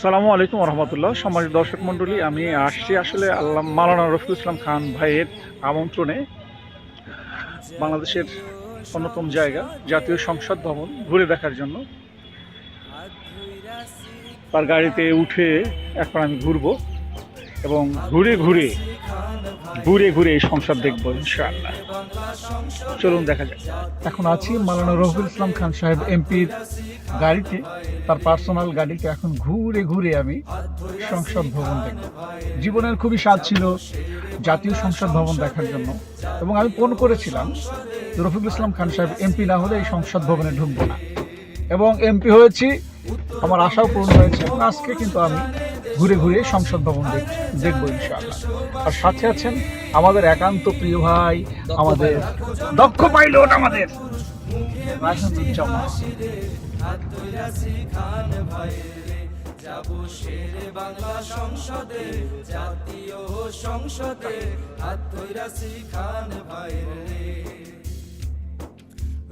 আসসালামু আলাইকুম রহমতুল্লাহ। সম্মানিত দর্শক মণ্ডলী, আমি আসছি আসলে আল্লাহ মাওলানা রফিকুল ইসলাম খান ভাইয়ের আমন্ত্রণে বাংলাদেশের অন্যতম জায়গা জাতীয় সংসদ ভবন ঘুরে দেখার জন্য। তার গাড়িতে উঠে এখন আমি ঘুরবো এবং ঘুরে ঘুরে ঘুরে ঘুরে এই সংসদ দেখবো ইনশাআল্লাহ। চলুন দেখা যাক। এখন আছি মাওলানা রফিকুল ইসলাম খান সাহেব এমপির গাড়িতে, তার পার্সোনাল গাড়িতে। এখন ঘুরে ঘুরে আমি সংসদ ভবন দেখব। জীবনের খুবই স্বাদ ছিল জাতীয় সংসদ ভবন দেখার জন্য, এবং আমি ফোন করেছিলাম রফিকুল ইসলাম খান সাহেব এমপি না হলে এই সংসদ ভবনে ঢুকবো না, এবং এমপি হয়েছি, আমার আশাও পূর্ণ হয়েছে। এবং আজকে কিন্তু আমি ঘুরে ঘুরে সংসদ ভবন দেখবো ইনশাআল্লাহ। আর সাথে আছেন আমাদের একান্ত প্রিয় ভাই, আমাদের দক্ষ পাইলট, আমাদের যাবো শেরে বাংলা সংসদে, জাতীয় সংসদে হাত ধইরাছি খান ভাইয়ের রে।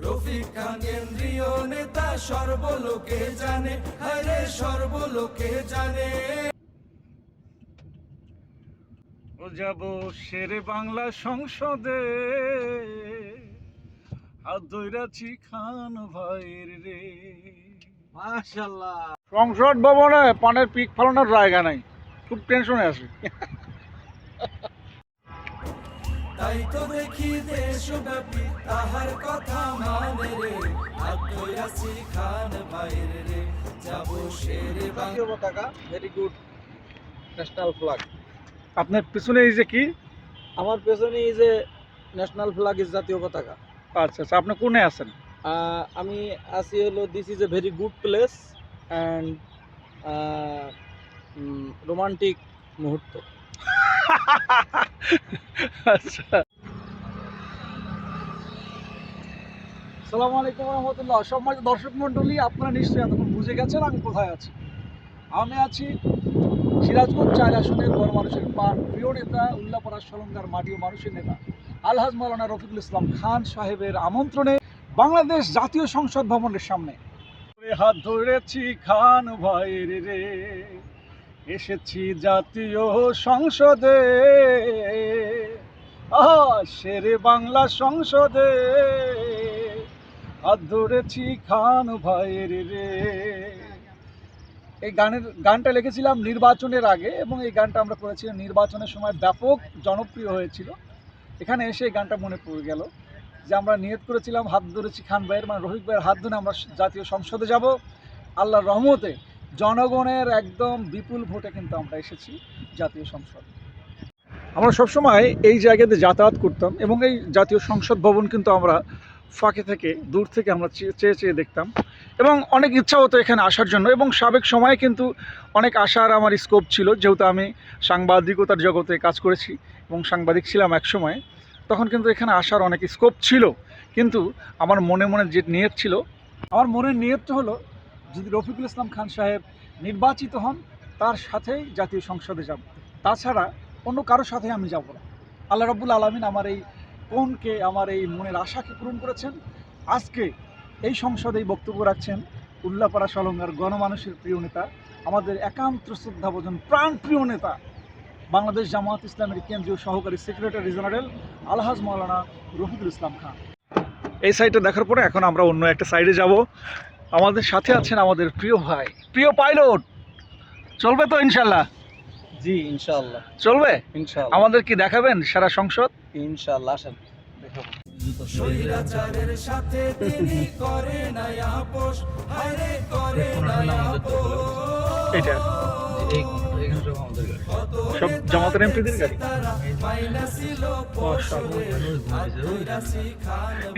রফিক খান কেন্দ্রীয় নেতা, সর্বলোকে জানে, আরে সর্বলোকে জানে। যাবো শেরে বাংলা সংসদে, হাত ধইরাছি খান ভাইয়ের রে। মাশাআল্লাহ। সংসদ ভবনে পানের পিক ফলানোর জায়গা নাই, খুব টেনশনে আছি। তাই তো দেখি দেশব্যাপী তাহার কথা মানে রে, হাত ধইরাছি খান ভাইয়ের রে। যাবো শেরে বাংলা পতাকা, ভেরি গুড ন্যাশনাল ফ্ল্যাগ। আপনার পিছনে এই যে কি? আমার পেছনে এই যে ন্যাশনাল ফ্ল্যাগ ইজ জাতীয় পতাকা। আচ্ছা আচ্ছা, আপনি কোনে আছেন? আমি আছি হলো, this is a very good place and romantic মুহূর্ত। আচ্ছা, আসসালামু আলাইকুম রহমতুল্লাহ। সম্মানিত দর্শক মণ্ডলী, আপনারা নিশ্চয়ই এতক্ষণ বুঝে গেছেন আমি কোথায় আছি। আমি আছি সিরাজগঞ্জ ৪ আসনের বড় মানুষের প্রিয় নেতা, উল্লাপাড়া সলঙ্গার মাটি ও মানুষের নেতা আলহাজ মাওলানা রফিকুল ইসলাম খান সাহেবের আমন্ত্রণে বাংলাদেশ জাতীয় সংসদ ভবনের সামনে হাত ধরেছি খান ভাইয়ের রে, এসেছি জাতীয় সংসদে, শেরে বাংলা সংসদে হাত ধরেছি খান ভাইয়ের রে। এই গানটা লিখেছিলাম নির্বাচনের আগে, এবং এই গানটা আমরা করেছিলাম নির্বাচনের সময়, ব্যাপক জনপ্রিয় হয়েছিল। এখানে এসে এই গানটা মনে পড়ে গেল যে আমরা নিয়ত করেছিলাম হাত ধরেছি খান ভাইয়ের, মানে রফিক ভাইয়ের হাত ধরে আমরা জাতীয় সংসদে যাব। আল্লাহর রহমতে জনগণের একদম বিপুল ভোটে কিন্তু আমরা এসেছি জাতীয় সংসদে। আমরা সবসময় এই জায়গাতে যাতায়াত করতাম, এবং এই জাতীয় সংসদ ভবন কিন্তু আমরা ফাঁকে থেকে, দূর থেকে আমরা চেয়ে চেয়ে দেখতাম, এবং অনেক ইচ্ছা হতো এখানে আসার জন্য। এবং সাবেক সময়ে কিন্তু অনেক আসার আমার স্কোপ ছিল, যেহেতু আমি সাংবাদিকতার জগতে কাজ করেছি এবং সাংবাদিক ছিলাম এক সময়, তখন কিন্তু এখানে আসার অনেক স্কোপ ছিল। কিন্তু আমার মনে মনে যে নিয়ত ছিল, আমার মনের নিয়তটা হলো, যদি রফিকুল ইসলাম খান সাহেব নির্বাচিত হন তার সাথেই জাতীয় সংসদে যাব, তাছাড়া অন্য কারোর সাথে আমি যাব না। আল্লাহ রাব্বুল আলামিন আমার এই কোনকে, আমার এই মনের আশাকে পূরণ করেছেন। আজকে এই সংসদেই বক্তব্য রাখছেন উল্লাপাড়া সলঙ্গার গণমানুষের প্রিয় নেতা, আমাদের একান্ত শ্রদ্ধাভাজন প্রাণ প্রিয় নেতা, বাংলাদেশ জামায়াত ইসলামের কেন্দ্রীয় সহকারী সেক্রেটারি জেনারেল আলহাজ মাওলানা রফিকুল ইসলাম খান। এই সাইডটা দেখার পরে এখন আমরা অন্য একটা সাইডে যাব। আমাদের সাথে আছেন আমাদের প্রিয় ভাই, প্রিয় পাইলট। চলবে তো ইনশাল্লাহ? জি ইনশাআল্লাহ চলবে ইনশাআল্লাহ। আমাদের কি দেখাবেন সারা সংসদ? ইনশাআল্লাহ, আসেন দেখাবো। স্বৈরাচারের সাথে তিনি করে না আপোষ, হায়রে করে না আপোষ। এটা সব জামাতের এমপিদের গাড়ি,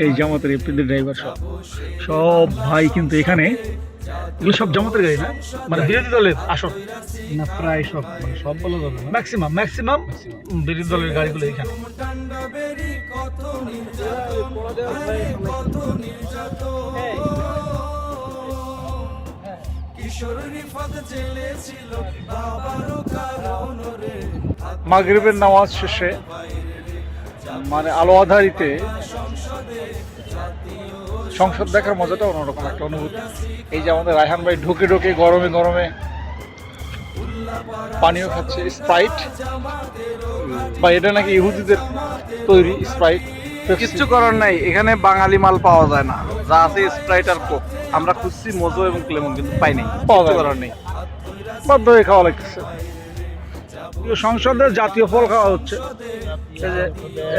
এই জামাতের এমপিদের ড্রাইভার সব সব ভাই কিন্তু এখানে, এগুলো সব জামাতের গাড়ি না, মানে বিরোধী দলের আসন না, প্রায় সব, মানে সব বলা যাবে না, ম্যাক্সিমাম বিরোধী দলের গাড়িগুলো এখানে। মাগরিবের নামাজ শেষে, মানে আলো আধারিতে সংসদ দেখার মজাটা অন্যরকম একটা অনুভূতি। এই যে আমাদের রায়হান ভাই ঢুকে ঢুকে গরমে গরমে পানীয় খাচ্ছে স্প্রাইট, বা এটা নাকি ইহুদিদের তৈরি স্প্রাইট। কিচ্ছু করার নাই, এখানে বাঙালি মাল পাওয়া যায় না, যা আছে স্প্রাইট আর কোক। আমরা খুঁজছি মোজো এবং লেমন, কিন্তু পাই নাই, পাওয়া কিচ্ছু যায় না। করার নেই। বাধ্য হয়ে খাওয়া লাগতেছে। সংসদের জাতীয় ফল খাওয়া হচ্ছে।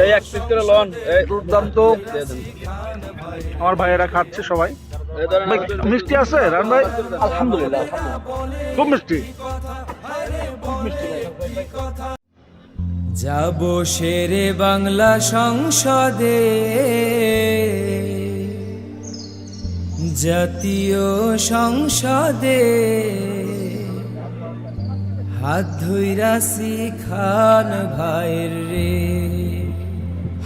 এই এক পিস করে লন, দুর্দান্ত। আমার ভাইয়েরা খাচ্ছে সবাই। ভাই, মিষ্টি আছে রান ভাই? আলহামদুলিল্লাহ। খুব মিষ্টি। যাব শেরে বাংলা সংসদে, জাতীয় সংসদে, হাত ধইরাছি খান ভাইয়ের রে,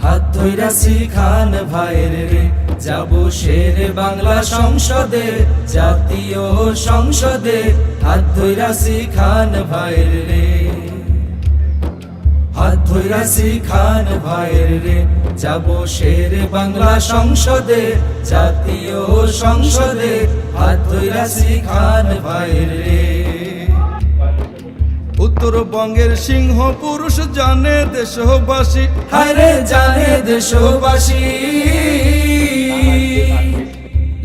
হাত ধইরাছি খান ভাইয়ের রে। যাব শেরে বাংলা সংসদে, জাতীয় সংসদে, হাত ধইরাছি খান ভাইয়ের রে, হাত ধইরাছি খান ভাইয়ের রে। যাব শেরে বাংলা সংসদে, জাতীয় সংসদে, হাত ধইরাছি খান ভাইয়ের রে। উত্তরবঙ্গের সিংহ পুরুষ জানে দেশবাসী, হায়রে জানে দেশবাসী,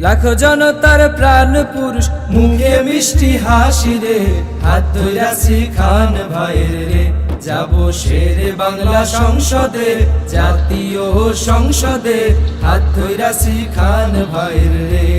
লাখো জনতার প্রাণ পুরুষ, মুখে মিষ্টি হাসি রে। হাত ধইরাছি খান ভাইয়ের রে, যাব শেরে বাংলা সংসদে, জাতীয় সংসদে, হাত ধইরাছি খান ভাইয়ের রে।